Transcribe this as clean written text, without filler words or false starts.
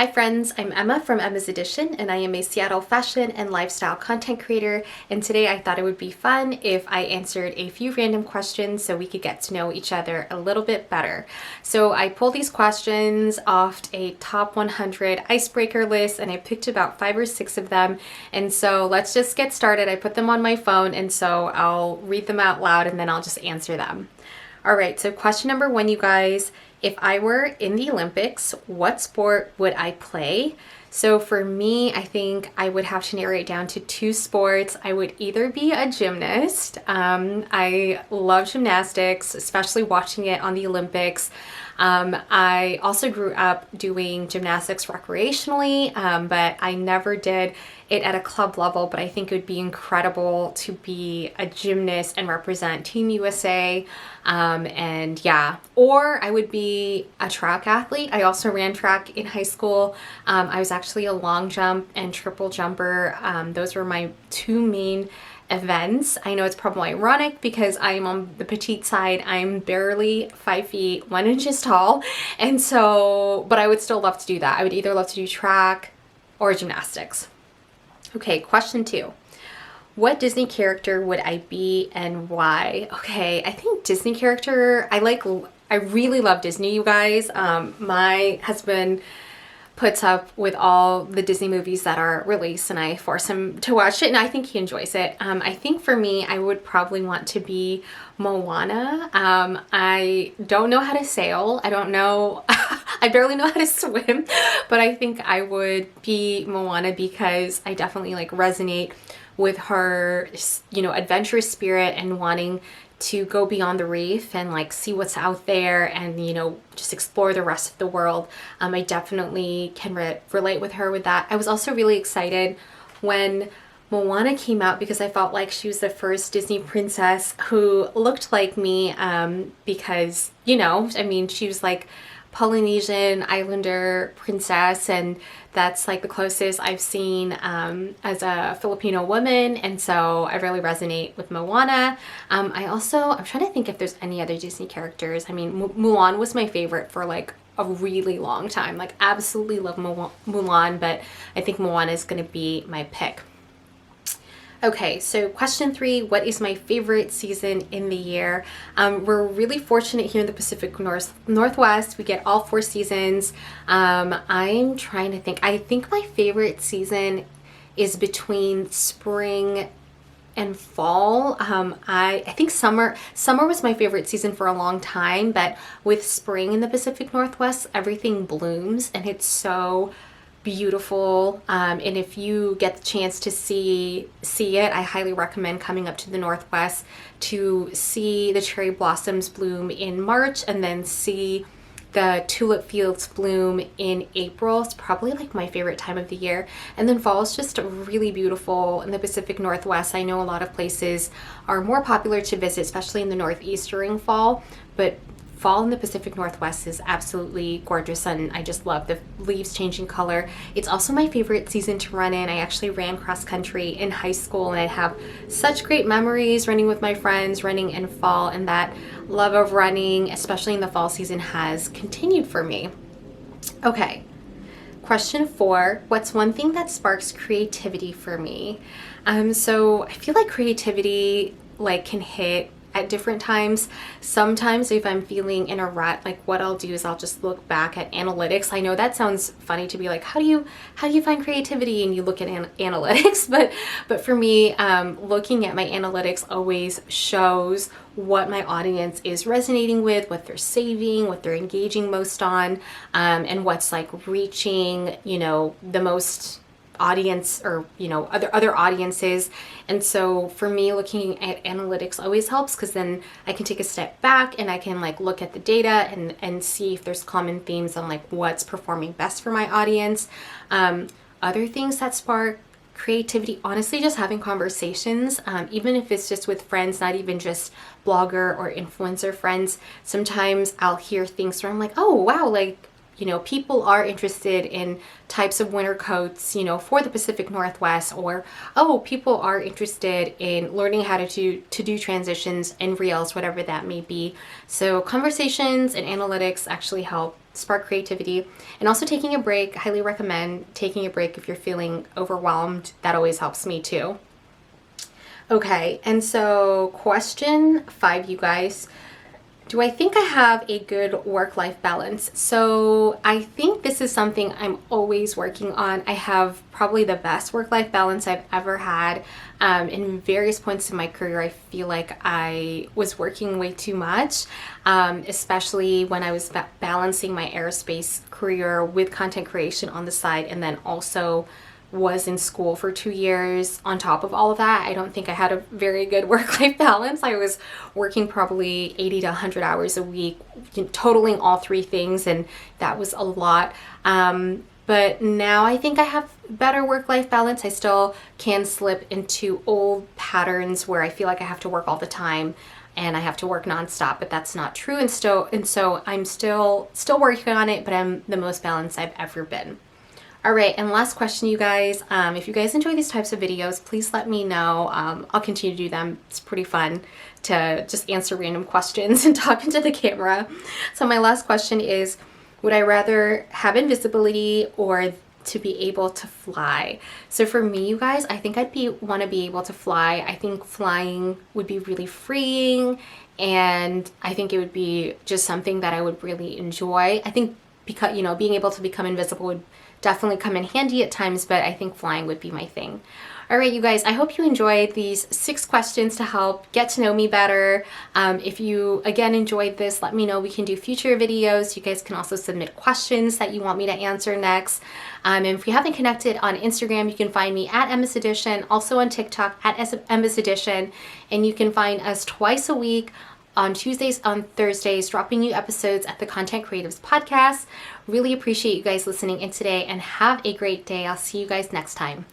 Hi friends, I'm Emma from Emma's Edition and I am a Seattle fashion and lifestyle content creator, and today I thought it would be fun if I answered a few random questions so we could get to know each other a little bit better. So I pulled these questions off a top 100 icebreaker list and I picked about 5 or 6 of them, and so let's just get started. I put them on my phone and so I'll read them out loud and then I'll just answer them. Alright, so question number 1, you guys. If I were in the Olympics, what sport would I play? So for me, I think I would have to narrow it down to 2 sports. I would either be a gymnast. I love gymnastics, especially watching it on the Olympics. I also grew up doing gymnastics recreationally, but I never did it at a club level, but I think it would be incredible to be a gymnast and represent Team USA. And yeah, or I would be a track athlete. I also ran track in high school. I was actually a long jump and triple jumper. Those were my 2 main events. I know it's probably ironic because I'm on the petite side. I'm barely 5 feet 1 inches tall, and so, but I would still love to do that. I would either love to do track or gymnastics. Okay, question 2. What Disney character would I be and why? Okay, I think Disney character, I really love Disney, you guys. My husband puts up with all the Disney movies that are released and I force him to watch it and I think he enjoys it. I think for me, I would probably want to be Moana. I don't know how to sail. I don't know, I barely know how to swim, but I think I would be Moana because I definitely resonate with her, adventurous spirit and wanting to go beyond the reef and see what's out there and just explore the rest of the world. I definitely can relate with her with that. I was also really excited when Moana came out because I felt like she was the first Disney princess who looked like me, because she was like Polynesian Islander princess, and that's the closest I've seen as a Filipino woman, and so I really resonate with Moana. I'm trying to think if there's any other Disney characters. Mulan was my favorite for a really long time. Absolutely love Mulan, but I think Moana is going to be my pick. Okay, so question 3, what is my favorite season in the year? We're really fortunate here in the Pacific Northwest. We get all 4 seasons. I'm trying to think. I think my favorite season is between spring and fall. I think summer was my favorite season for a long time, but with spring in the Pacific Northwest, everything blooms and it's so beautiful, and if you get the chance to see it, I highly recommend coming up to the Northwest to see the cherry blossoms bloom in March and then see the tulip fields bloom in April. It's probably my favorite time of the year. And then fall is just really beautiful in the Pacific Northwest. I know a lot of places are more popular to visit, especially in the Northeast during fall, but fall in the Pacific Northwest is absolutely gorgeous and I just love the leaves changing color. It's also my favorite season to run in. I actually ran cross country in high school and I have such great memories running with my friends, running in fall, and that love of running, especially in the fall season, has continued for me. Okay, question 4, what's one thing that sparks creativity for me? So I feel like creativity can hit at different times. Sometimes if I'm feeling in a rut, what I'll do is I'll just look back at analytics. I know that sounds funny to be how do you find creativity and you look at analytics, but for me, looking at my analytics always shows what my audience is resonating with, what they're saving, what they're engaging most on, and what's reaching the most audience or other audiences. And so for me, looking at analytics always helps because then I can take a step back and I can look at the data and see if there's common themes on what's performing best for my audience. Other things that spark creativity, honestly, just having conversations, even if it's just with friends, not even just blogger or influencer friends. Sometimes I'll hear things where I'm oh wow, people are interested in types of winter coats, for the Pacific Northwest, or, oh, people are interested in learning how to do transitions and reels, whatever that may be. So conversations and analytics actually help spark creativity. And also taking a break, highly recommend taking a break if you're feeling overwhelmed. That always helps me too. Okay, and so question 5, you guys. Do I think I have a good work-life balance? So I think this is something I'm always working on. I have probably the best work-life balance I've ever had. In various points in my career, I feel like I was working way too much, especially when I was balancing my aerospace career with content creation on the side, and then also was in school for 2 years on top of all of that. I don't think I had a very good work-life balance. I was working probably 80 to 100 hours a week, totaling all 3 things, and that was a lot. But now I think I have better work-life balance. I still can slip into old patterns where I feel like I have to work all the time and I have to work nonstop, but that's not true. And so I'm still working on it, but I'm the most balanced I've ever been. All right, and last question, you guys. If you guys enjoy these types of videos, please let me know. I'll continue to do them. It's pretty fun to just answer random questions and talk into the camera. So my last question is, would I rather have invisibility or to be able to fly? So for me, you guys, I think I'd want to be able to fly. I think flying would be really freeing, and I think it would be just something that I would really enjoy. I think because, being able to become invisible would definitely come in handy at times, but I think flying would be my thing. All right, you guys, I hope you enjoyed these 6 questions to help get to know me better. If you, again, enjoyed this, let me know. We can do future videos. You guys can also submit questions that you want me to answer next. And if we haven't connected on Instagram, you can find me at Emma'sEdition, also on TikTok at Emma'sEdition, and you can find us twice a week on Tuesdays, on Thursdays, dropping new episodes at the Content Creatives Podcast. Really appreciate you guys listening in today, and have a great day. I'll see you guys next time.